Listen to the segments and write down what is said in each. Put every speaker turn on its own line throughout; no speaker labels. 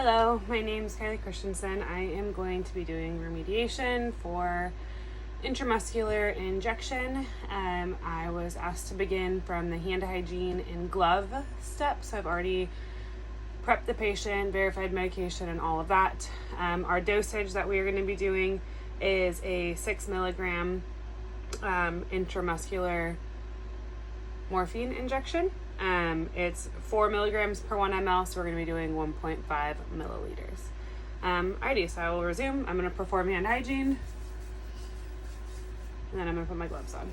Hello, my name's Haley Christensen. I am going to be doing remediation for intramuscular injection. I was asked to begin from the hand hygiene and glove step, so I've already prepped the patient, verified medication, and all of that. Our dosage that we are going to be doing is a 6 milligram intramuscular morphine injection. It's 4 milligrams per 1 ml, so we're going to be doing 1.5 milliliters. Alrighty, so I will resume. I'm going to perform hand hygiene, and then I'm going to put my gloves on.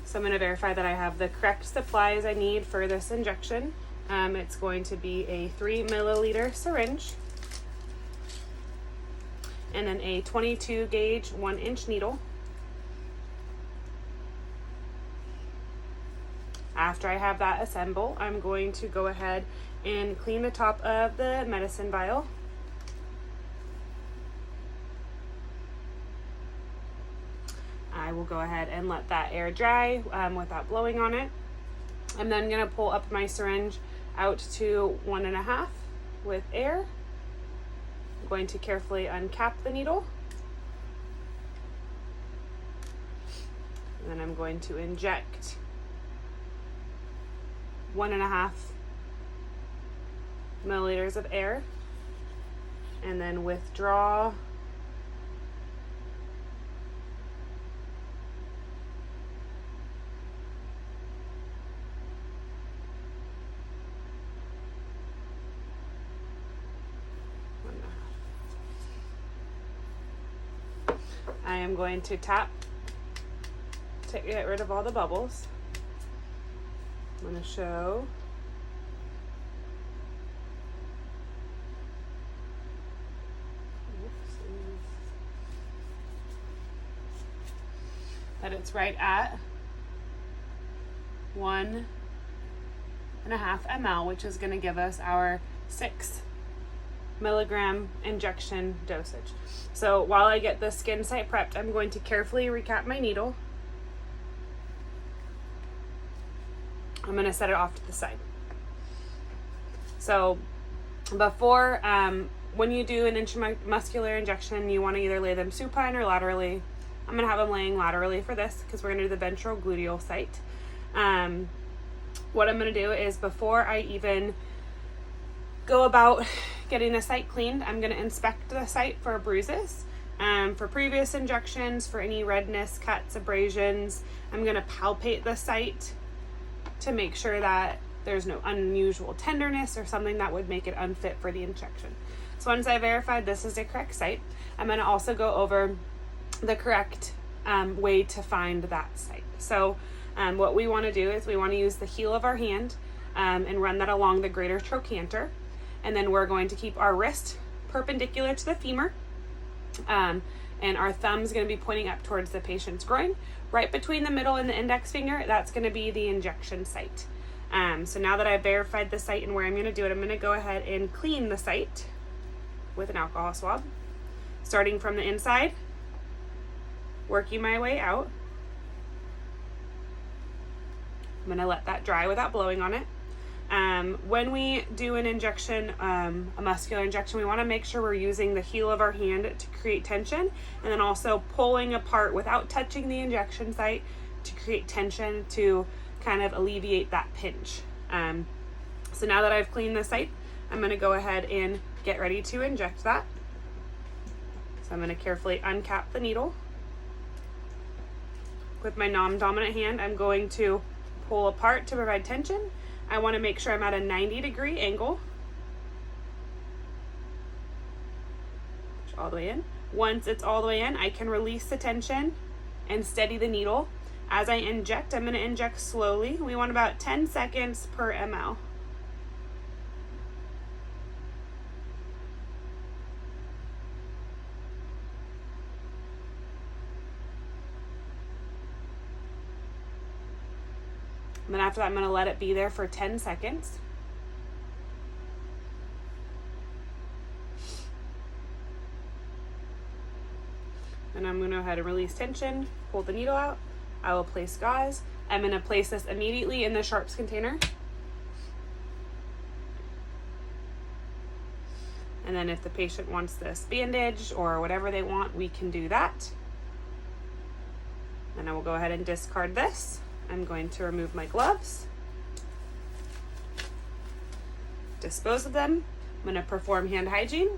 So I'm going to verify that I have the correct supplies I need for this injection. It's going to be a 3 milliliter syringe, and then a 22 gauge 1-inch needle. After I have that assembled, I'm going to go ahead and clean the top of the medicine vial. I will go ahead and let that air dry without blowing on it. I'm then going to pull up my syringe out to 1.5 with air. I'm going to carefully uncap the needle. And then I'm going to inject 1.5 milliliters of air, and then withdraw I am going to tap to get rid of all the bubbles. I'm going to show that it's right at 1.5 ml, which is going to give us our 6 milligram injection dosage. So while I get the skin site prepped, I'm going to carefully recap my needle. I'm going to set it off to the side. So before, when you do an intramuscular injection, you want to either lay them supine or laterally. I'm going to have them laying laterally for this because we're going to do the ventral gluteal site. What I'm going to do is, before I even go about getting the site cleaned, I'm going to inspect the site for bruises, for previous injections, for any redness, cuts, abrasions. I'm going to palpate the site to make sure that there's no unusual tenderness or something that would make it unfit for the injection. So once I verified this is the correct site, I'm going to also go over the correct way to find that site. So what we want to do is we want to use the heel of our hand and run that along the greater trochanter. And then we're going to keep our wrist perpendicular to the femur. And our thumb is going to be pointing up towards the patient's groin. Right between the middle and the index finger, that's going to be the injection site. So now that I've verified the site and where I'm going to do it, I'm going to go ahead and clean the site with an alcohol swab. Starting from the inside, working my way out. I'm going to let that dry without blowing on it. When we do an injection, a muscular injection, we want to make sure we're using the heel of our hand to create tension, and then also pulling apart without touching the injection site to create tension to kind of alleviate that pinch. So now that I've cleaned the site, I'm going to go ahead and get ready to inject that. So I'm going to carefully uncap the needle. With my non-dominant hand, I'm going to pull apart to provide tension. I want to make sure I'm at a 90-degree angle. Push all the way in. Once it's all the way in, I can release the tension and steady the needle. As I inject, I'm going to inject slowly. We want about 10 seconds per ml. And then after that, I'm going to let it be there for 10 seconds. And I'm going to go ahead and release tension, pull the needle out. I will place gauze. I'm going to place this immediately in the sharps container. And then if the patient wants this bandaged or whatever they want, we can do that. And I will go ahead and discard this. I'm going to remove my gloves, dispose of them. I'm going to perform hand hygiene.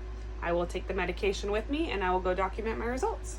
I will take the medication with me and I will go document my results.